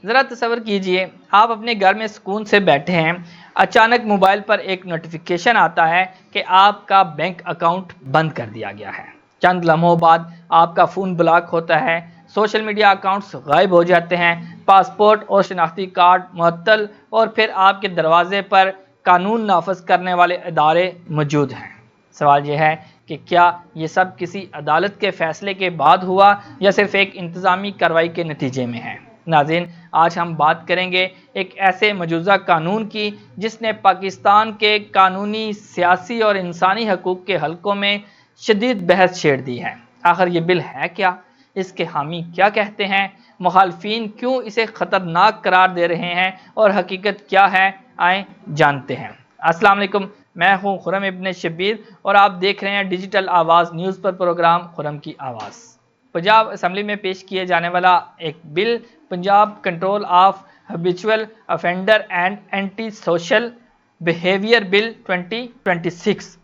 ذرا تصور کیجئے آپ اپنے گھر میں سکون سے بیٹھے ہیں، اچانک موبائل پر ایک نوٹیفیکیشن آتا ہے کہ آپ کا بینک اکاؤنٹ بند کر دیا گیا ہے۔ چند لمحوں بعد آپ کا فون بلاک ہوتا ہے، سوشل میڈیا اکاؤنٹس غائب ہو جاتے ہیں، پاسپورٹ اور شناختی کارڈ معطل، اور پھر آپ کے دروازے پر قانون نافذ کرنے والے ادارے موجود ہیں۔ سوال یہ ہے کہ کیا یہ سب کسی عدالت کے فیصلے کے بعد ہوا یا صرف ایک انتظامی کارروائی کے نتیجے میں ہے؟ ناظرین، آج ہم بات کریں گے ایک ایسے مجوزہ قانون کی جس نے پاکستان کے قانونی، سیاسی اور انسانی حقوق کے حلقوں میں شدید بحث چھیڑ دی ہے۔ آخر یہ بل ہے کیا؟ اس کے حامی کیا کہتے ہیں؟ مخالفین کیوں اسے خطرناک قرار دے رہے ہیں اور حقیقت کیا ہے؟ آئیں جانتے ہیں۔ السلام علیکم، میں ہوں خرم ابن شبیر اور آپ دیکھ رہے ہیں ڈیجیٹل آواز نیوز پر پروگرام خرم کی آواز۔ پنجاب اسمبلی میں پیش کیے جانے والا ایک bill Punjab control of habitual offender and anti social behaviour bill 2026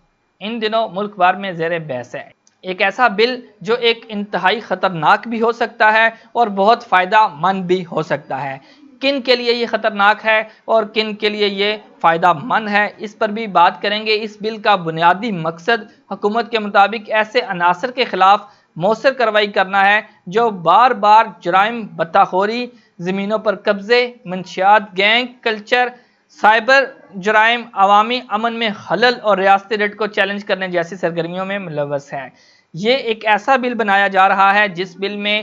ان دنوں ملک بھر میں زیر بحث ہے۔ ایک ایسا بل جو ایک انتہائی خطرناک بھی ہو سکتا ہے اور بہت فائدہ مند بھی ہو سکتا ہے۔ کن کے لیے یہ خطرناک ہے اور کن کے لیے یہ فائدہ مند ہے، اس پر بھی بات کریں گے۔ اس بل کا بنیادی مقصد حکومت کے مطابق ایسے عناصر کے خلاف مؤثر کارروائی کرنا ہے جو بار بار جرائم، بتہ خوری، زمینوں پر قبضے، منشیات، گینگ کلچر، سائبر جرائم، عوامی امن میں خلل اور ریاستی ریٹ کو چیلنج کرنے جیسی سرگرمیوں میں ملوث ہے۔ یہ ایک ایسا بل بنایا جا رہا ہے جس بل میں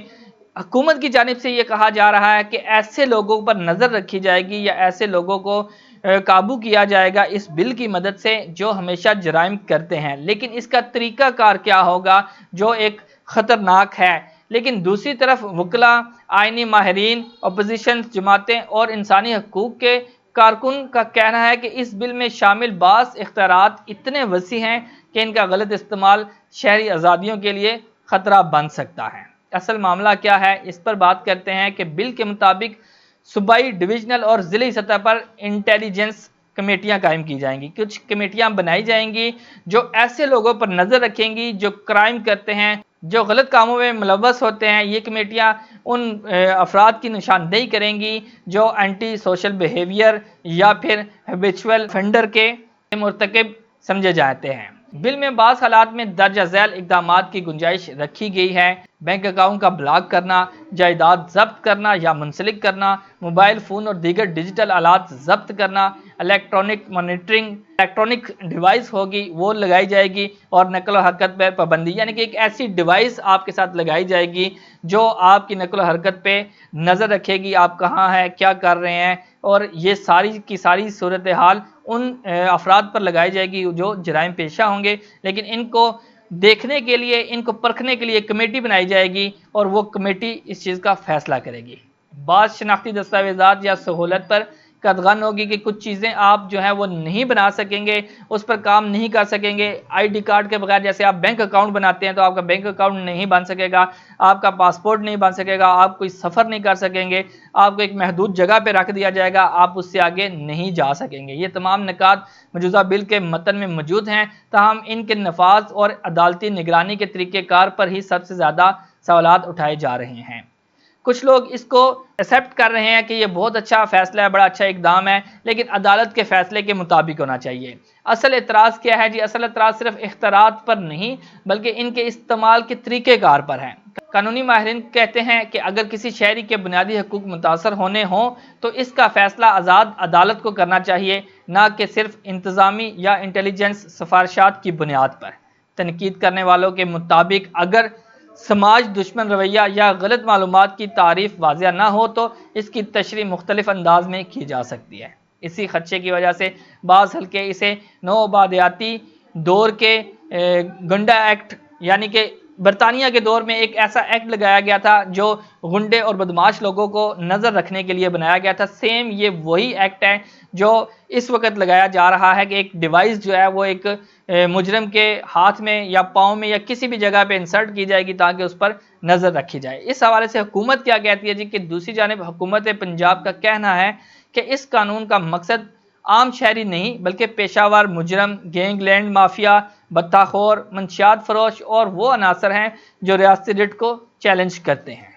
حکومت کی جانب سے یہ کہا جا رہا ہے کہ ایسے لوگوں پر نظر رکھی جائے گی یا ایسے لوگوں کو قابو کیا جائے گا اس بل کی مدد سے جو ہمیشہ جرائم کرتے ہیں۔ لیکن اس کا طریقہ کار کیا ہوگا جو ایک خطرناک ہے؟ لیکن دوسری طرف وکلاء، آئینی ماہرین، اپوزیشن جماعتیں اور انسانی حقوق کے کارکن کا کہنا ہے کہ اس بل میں شامل بعض اختیارات اتنے وسیع ہیں کہ ان کا غلط استعمال شہری آزادیوں کے لیے خطرہ بن سکتا ہے۔ اصل معاملہ کیا ہے، اس پر بات کرتے ہیں کہ بل کے مطابق صوبائی، ڈویژنل اور ضلعی سطح پر انٹیلیجنس کمیٹیاں قائم کی جائیں گی۔ کچھ کمیٹیاں بنائی جائیں گی جو ایسے لوگوں پر نظر رکھیں گی جو کرائم کرتے ہیں، جو غلط کاموں میں ملوث ہوتے ہیں۔ یہ کمیٹیاں ان افراد کی نشاندہی کریں گی جو اینٹی سوشل بیہیویئر یا پھر ہیبیچول افینڈر کے مرتکب سمجھے جاتے ہیں۔ بل میں بعض حالات میں درجہ ذیل اقدامات کی گنجائش رکھی گئی ہے: بینک اکاؤنٹ کا بلاک کرنا، جائیداد ضبط کرنا یا منسلک کرنا، موبائل فون اور دیگر ڈیجیٹل آلات ضبط کرنا، الیکٹرانک مانیٹرنگ، الیکٹرانک ڈیوائس ہوگی وہ لگائی جائے گی، اور نقل و حرکت پر پابندی، یعنی کہ ایک ایسی ڈیوائس آپ کے ساتھ لگائی جائے گی جو آپ کی نقل و حرکت پہ نظر رکھے گی، آپ کہاں ہیں، کیا کر رہے ہیں، اور یہ ساری کی ساری صورتحال ان افراد پر لگائی جائے گی جو جرائم پیشہ ہوں گے۔ لیکن ان کو دیکھنے کے لیے، ان کو پرکھنے کے لیے کمیٹی بنائی جائے گی اور وہ کمیٹی اس چیز کا فیصلہ کرے گی۔ بعض شناختی دستاویزات یا سہولت پر قدغن ہوگی کہ کچھ چیزیں آپ جو ہے وہ نہیں بنا سکیں گے، اس پر کام نہیں کر سکیں گے۔ آئی ڈی کارڈ کے بغیر جیسے آپ بینک اکاؤنٹ بناتے ہیں تو آپ کا بینک اکاؤنٹ نہیں بن سکے گا، آپ کا پاسپورٹ نہیں بن سکے گا، آپ کوئی سفر نہیں کر سکیں گے، آپ کو ایک محدود جگہ پہ رکھ دیا جائے گا، آپ اس سے آگے نہیں جا سکیں گے۔ یہ تمام نکات مجوزہ بل کے متن میں موجود ہیں، تاہم ان کے نفاذ اور عدالتی نگرانی کے طریقہ کار پر ہی سب سے زیادہ سوالات اٹھائے جا رہے ہیں۔ کچھ لوگ اس کو ایکسیپٹ کر رہے ہیں کہ یہ بہت اچھا فیصلہ ہے، بڑا اچھا اقدام ہے، لیکن عدالت کے فیصلے کے مطابق ہونا چاہیے۔ اصل اعتراض کیا ہے جی؟ اصل اعتراض صرف اختیارات پر نہیں بلکہ ان کے استعمال کے طریقہ کار پر ہے۔ قانونی ماہرین کہتے ہیں کہ اگر کسی شہری کے بنیادی حقوق متاثر ہونے ہوں تو اس کا فیصلہ آزاد عدالت کو کرنا چاہیے، نہ کہ صرف انتظامی یا انٹیلیجنس سفارشات کی بنیاد پر۔ تنقید کرنے والوں کے مطابق اگر سماج دشمن رویہ یا غلط معلومات کی تعریف واضح نہ ہو تو اس کی تشریح مختلف انداز میں کی جا سکتی ہے۔ اسی خدشے کی وجہ سے بعض حلقے اسے نوآبادیاتی دور کے گنڈا ایکٹ، یعنی کہ برطانیہ کے دور میں ایک ایسا ایکٹ لگایا گیا تھا جو گنڈے اور بدماش لوگوں کو نظر رکھنے کے لیے بنایا گیا تھا، سیم یہ وہی ایکٹ ہے جو اس وقت لگایا جا رہا ہے کہ ایک ڈیوائس جو ہے وہ ایک مجرم کے ہاتھ میں یا پاؤں میں یا کسی بھی جگہ پہ انسرٹ کی جائے گی تاکہ اس پر نظر رکھی جائے۔ اس حوالے سے حکومت کیا کہتی ہے جی؟ کہ دوسری جانب حکومت پنجاب کا کہنا ہے کہ اس قانون کا مقصد عام شہری نہیں بلکہ پیشہ ور مجرم، گینگ لینڈ مافیا، بتہ خور، منشیات فروش اور وہ عناصر ہیں جو ریاستی ریٹ کو چیلنج کرتے ہیں۔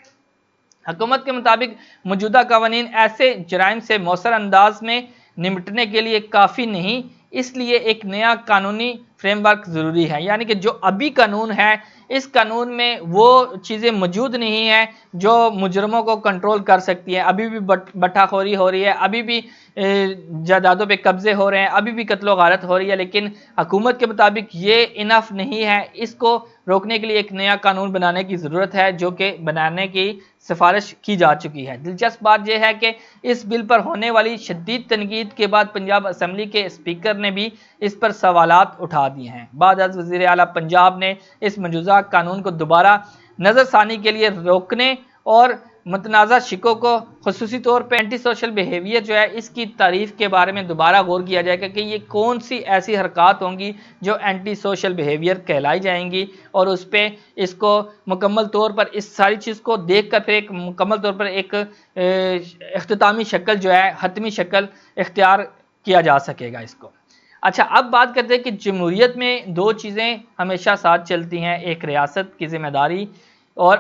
حکومت کے مطابق موجودہ قوانین ایسے جرائم سے مؤثر انداز میں نمٹنے کے لیے کافی نہیں، اس لیے ایک نیا قانونی فریم ورک ضروری ہے۔ یعنی کہ جو ابھی قانون ہے، اس قانون میں وہ چیزیں موجود نہیں ہیں جو مجرموں کو کنٹرول کر سکتی ہیں۔ ابھی بھی بٹھا خوری ہو رہی ہے، ابھی بھی جائیدادوں پہ قبضے ہو رہے ہیں، ابھی بھی قتل و غارت ہو رہی ہے، لیکن حکومت کے مطابق یہ انف نہیں ہے۔ اس کو روکنے کے لیے ایک نیا قانون بنانے کی ضرورت ہے، جو کہ بنانے کی سفارش کی جا چکی ہے۔ دلچسپ بات یہ ہے کہ اس بل پر ہونے والی شدید تنقید کے بعد پنجاب اسمبلی کے اسپیکر نے بھی اس پر سوالات اٹھا دیے ہیں۔ بعد از وزیر اعلیٰ پنجاب نے اس مجوزہ قانون کو دوبارہ نظر ثانی کے لیے روکنے اور متنازع شقوں کو، خصوصی طور پہ اینٹی سوشل بیہیویئر جو ہے، اس کی تعریف کے بارے میں دوبارہ غور کیا جائے گا کہ یہ کون سی ایسی حرکات ہوں گی جو اینٹی سوشل بیہیویئر کہلائی جائیں گی، اور اس پہ اس کو مکمل طور پر اس ساری چیز کو دیکھ کر پھر ایک مکمل طور پر ایک اختتامی شکل جو ہے، حتمی شکل اختیار کیا جا سکے گا اس کو۔ اچھا، اب بات کرتے ہیں کہ جمہوریت میں دو چیزیں ہمیشہ ساتھ چلتی ہیں، ایک ریاست کی ذمہ داری اور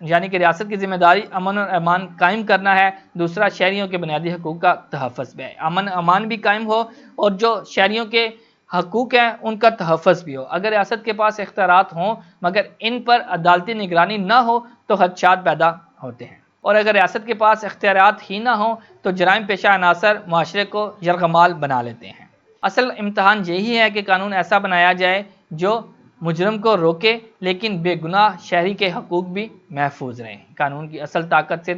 یعنی کہ ریاست کی ذمہ داری امن اور امان قائم کرنا ہے، دوسرا شہریوں کے بنیادی حقوق کا تحفظ بھی ہے۔ امن امان بھی قائم ہو اور جو شہریوں کے حقوق ہیں ان کا تحفظ بھی ہو۔ اگر ریاست کے پاس اختیارات ہوں مگر ان پر عدالتی نگرانی نہ ہو تو خدشات پیدا ہوتے ہیں، اور اگر ریاست کے پاس اختیارات ہی نہ ہوں تو جرائم پیشہ عناصر معاشرے کو یرغمال بنا لیتے ہیں۔ اصل امتحان یہی ہے کہ قانون ایسا بنایا جائے جو مجرم کو روکے لیکن بے گناہ شہری کے حقوق بھی محفوظ رہیں۔ قانون کی اصل طاقت صرف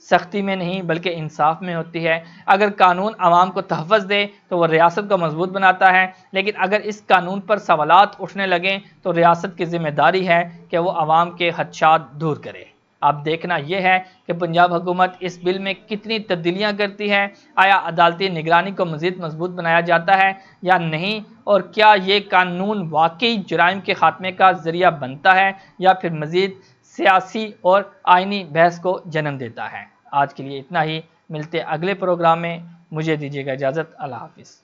سختی میں نہیں بلکہ انصاف میں ہوتی ہے۔ اگر قانون عوام کو تحفظ دے تو وہ ریاست کو مضبوط بناتا ہے، لیکن اگر اس قانون پر سوالات اٹھنے لگیں تو ریاست کی ذمہ داری ہے کہ وہ عوام کے خدشات دور کرے۔ اب دیکھنا یہ ہے کہ پنجاب حکومت اس بل میں کتنی تبدیلیاں کرتی ہے، آیا عدالتی نگرانی کو مزید مضبوط بنایا جاتا ہے یا نہیں، اور کیا یہ قانون واقعی جرائم کے خاتمے کا ذریعہ بنتا ہے یا پھر مزید سیاسی اور آئینی بحث کو جنم دیتا ہے۔ آج کے لیے اتنا ہی، ملتے اگلے پروگرام میں، مجھے دیجیے گا اجازت، اللہ حافظ۔